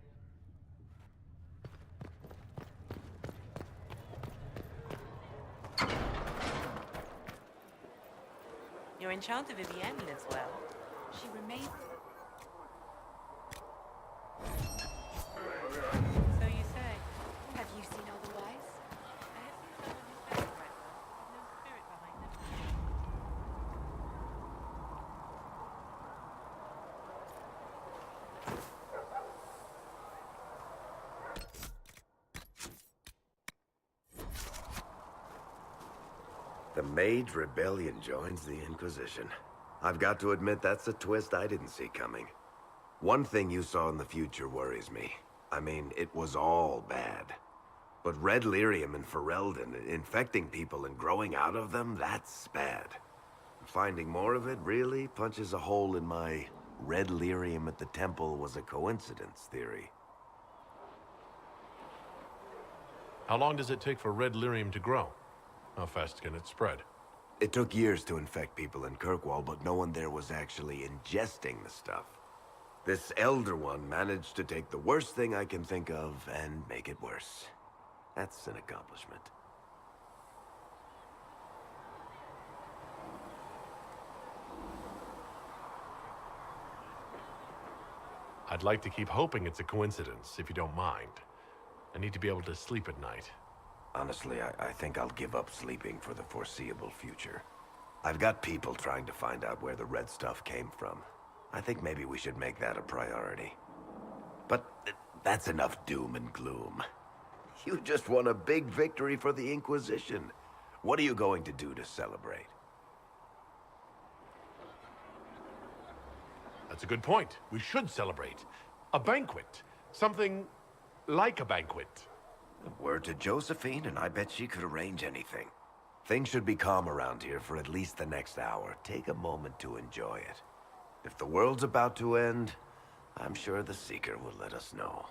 Your enchanter Vivienne lives well. She remains... So you say. Have you seen otherwise? I have seen someone who sounds right, but no spirit behind them. The Mage Rebellion joins the Inquisition. I've got to admit that's a twist I didn't see coming. One thing you saw in the future worries me. I mean, it was all bad. But Red Lyrium and Ferelden, infecting people and growing out of them, that's bad. Finding more of it really punches a hole in my Red Lyrium at the temple was a coincidence theory. How long does it take for Red Lyrium to grow? How fast can it spread? It took years to infect people in Kirkwall, but no one there was actually ingesting the stuff. This Elder One managed to take the worst thing I can think of and make it worse. That's an accomplishment. I'd like to keep hoping it's a coincidence, if you don't mind. I need to be able to sleep at night. Honestly, I think I'll give up sleeping for the foreseeable future. I've got people trying to find out where the red stuff came from. I think maybe we should make that a priority. But that's enough doom and gloom. You just won a big victory for the Inquisition. What are you going to do to celebrate? That's a good point. We should celebrate. A banquet. Something like a banquet. Word to Josephine, and I bet she could arrange anything. Things should be calm around here for at least the next hour. Take a moment to enjoy it. If the world's about to end, I'm sure the Seeker will let us know.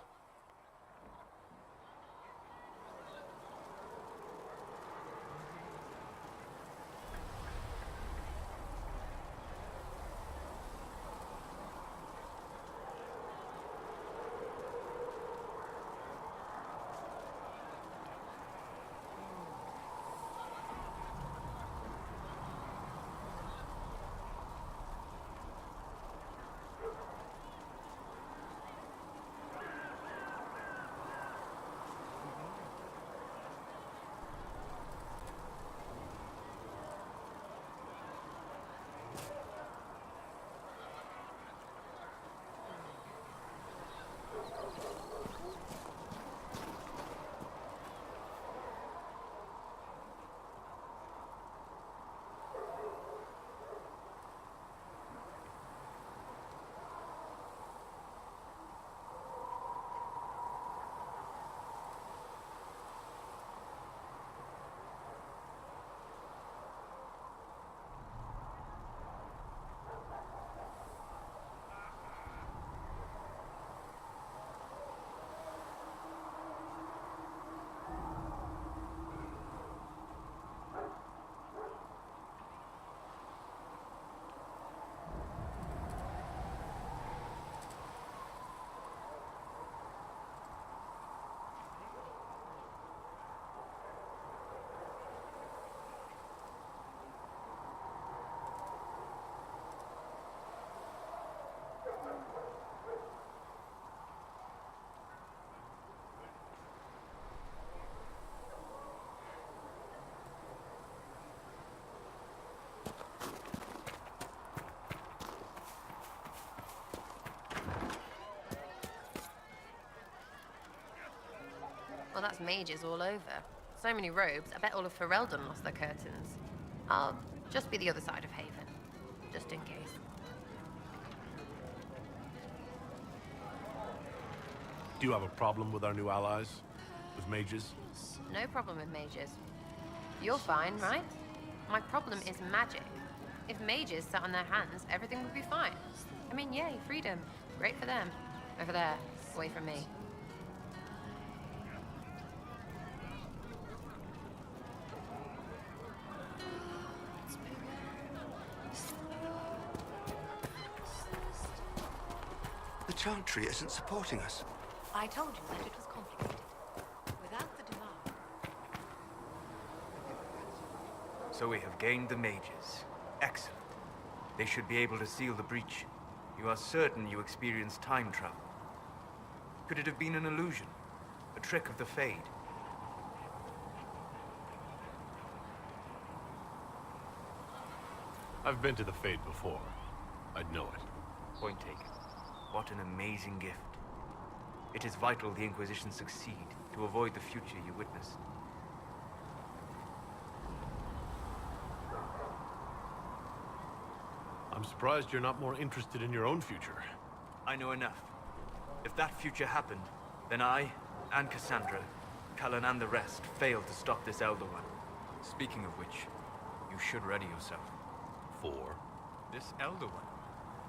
Well, that's mages all over. So many robes, I bet all of Ferelden lost their curtains. I'll just be the other side of Haven, just in case. Do you have a problem with our new allies? With mages? No problem with mages. You're fine, right? My problem is magic. If mages sat on their hands, everything would be fine. I mean, yay, freedom. Great for them. Over there, away from me. The Chantry isn't supporting us. I told you that it was complicated. Without the demand. So we have gained the mages. Excellent. They should be able to seal the breach. You are certain you experienced time travel. Could it have been an illusion? A trick of the Fade? I've been to the Fade before. I'd know it. Point taken. What an amazing gift. It is vital the Inquisition succeed to avoid the future you witnessed. I'm surprised you're not more interested in your own future. I know enough. If that future happened, then I, and Cassandra, Cullen and the rest, failed to stop this Elder One. Speaking of which, you should ready yourself. For? This Elder One.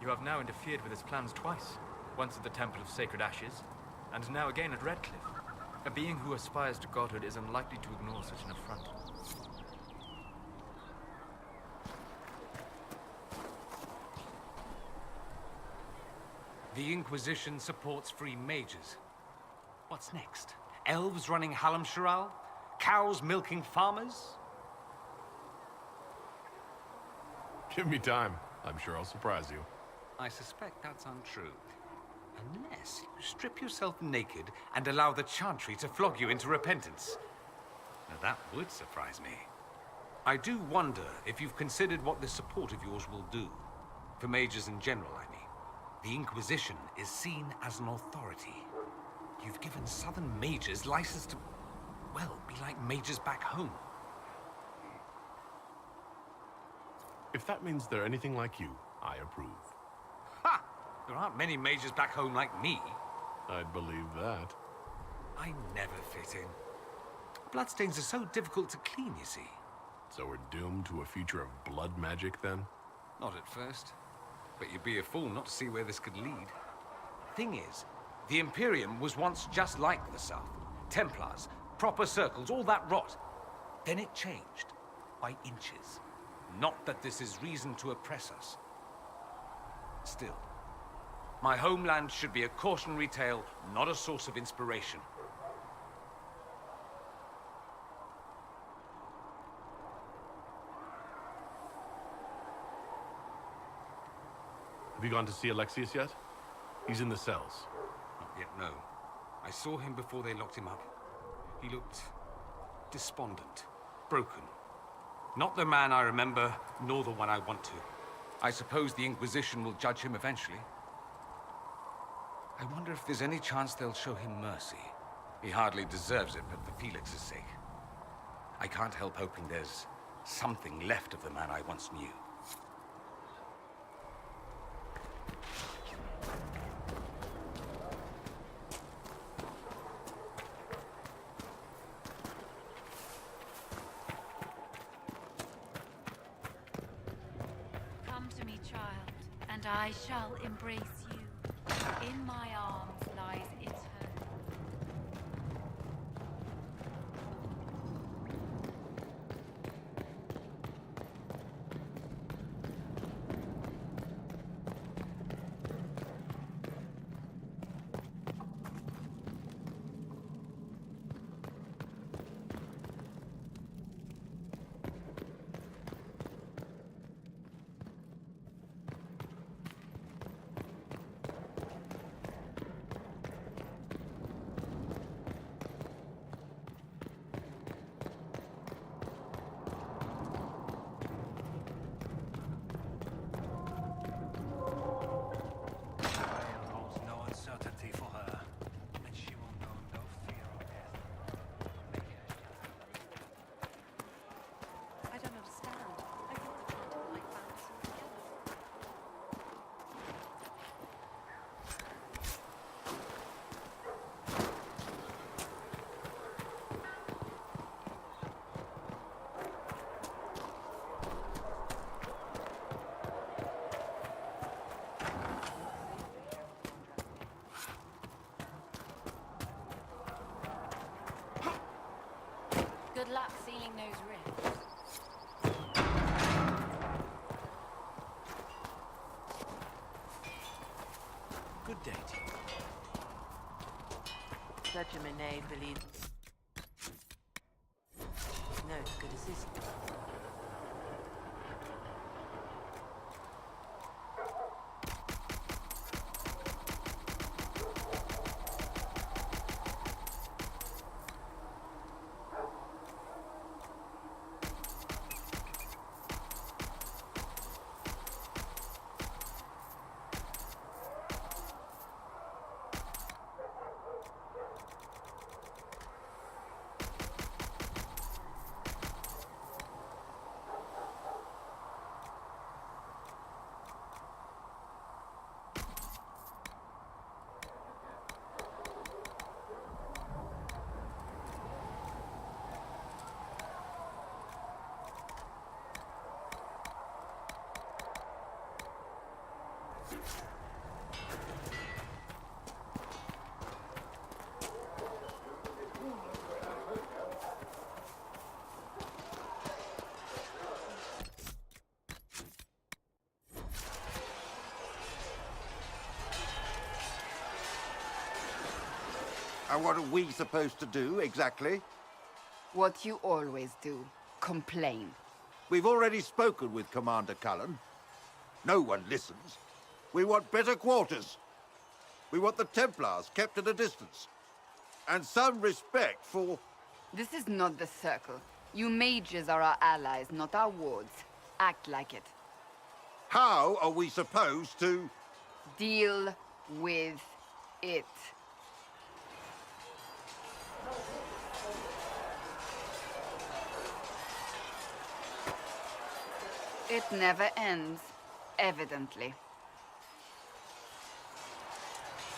You have now interfered with his plans twice. Once at the Temple of Sacred Ashes, and now again at Redcliffe. A being who aspires to godhood is unlikely to ignore such an affront. The Inquisition supports free mages. What's next? Elves running Halam-Sharal? Cows milking farmers? Give me time. I'm sure I'll surprise you. I suspect that's untrue. Unless you strip yourself naked and allow the Chantry to flog you into repentance. Now that would surprise me. I do wonder if you've considered what this support of yours will do. For mages in general, I mean. The Inquisition is seen as an authority. You've given Southern mages license to, well, be like mages back home. If that means they're anything like you, I approve. Ha! There aren't many mages back home like me. I'd believe that. I never fit in. Bloodstains are so difficult to clean, you see. So we're doomed to a future of blood magic, then? Not at first. But you'd be a fool not to see where this could lead. Thing is, the Imperium was once just like the South. Templars, proper circles, all that rot. Then it changed. By inches. Not that this is reason to oppress us. Still, my homeland should be a cautionary tale, not a source of inspiration. Have you gone to see Alexius yet? He's in the cells. Not yet, no. I saw him before they locked him up. He looked despondent, broken. Not the man I remember, nor the one I want to. I suppose the Inquisition will judge him eventually. I wonder if there's any chance they'll show him mercy. He hardly deserves it, but for Felix's sake. I can't help hoping there's something left of the man I once knew. Come to me, child, and I shall embrace you. In my arms lies eternity. Good luck sealing those rifts. Good day to you. Such a menade, believe. No, good assistant. And what are we supposed to do, exactly? What you always do. Complain. We've already spoken with Commander Cullen. No one listens. We want better quarters. We want the Templars kept at a distance. And some respect for... This is not the Circle. You mages are our allies, not our wards. Act like it. How are we supposed to... Deal with it. It never ends, evidently.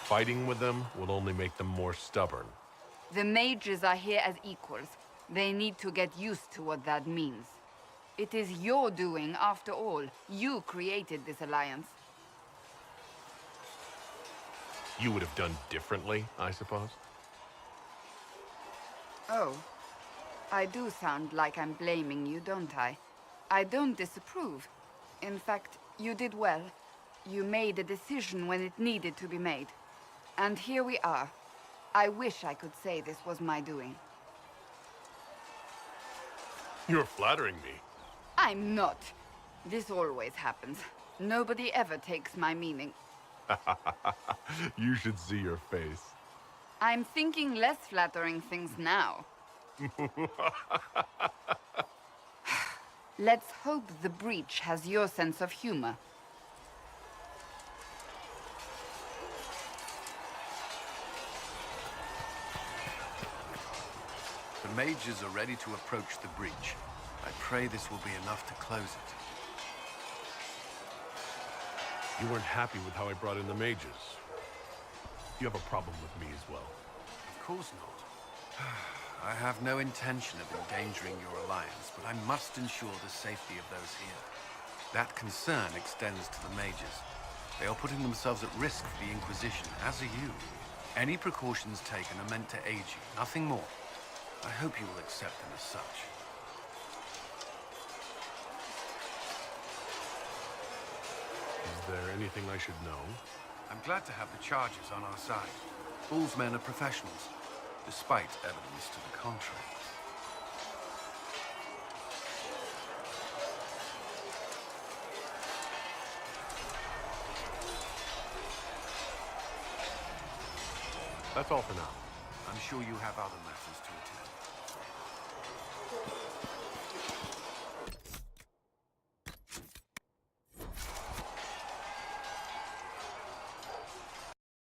Fighting with them will only make them more stubborn. The mages are here as equals. They need to get used to what that means. It is your doing, after all. You created this alliance. You would have done differently, I suppose? Oh. I do sound like I'm blaming you, don't I? I don't disapprove. In fact, you did well. You made a decision when it needed to be made. And here we are. I wish I could say this was my doing. You're flattering me. I'm not. This always happens. Nobody ever takes my meaning. You should see your face. I'm thinking less flattering things now. Let's hope the breach has your sense of humor. The mages are ready to approach the breach. I pray this will be enough to close it. You weren't happy with how I brought in the mages. You have a problem with me as well. Of course not. I have no intention of endangering your alliance, but I must ensure the safety of those here. That concern extends to the mages. They are putting themselves at risk for the Inquisition, as are you. Any precautions taken are meant to aid you, nothing more. I hope you will accept them as such. Is there anything I should know? I'm glad to have the charges on our side. Bull's men are professionals, despite evidence to the contrary. That's all for now. I'm sure you have other matters to attend.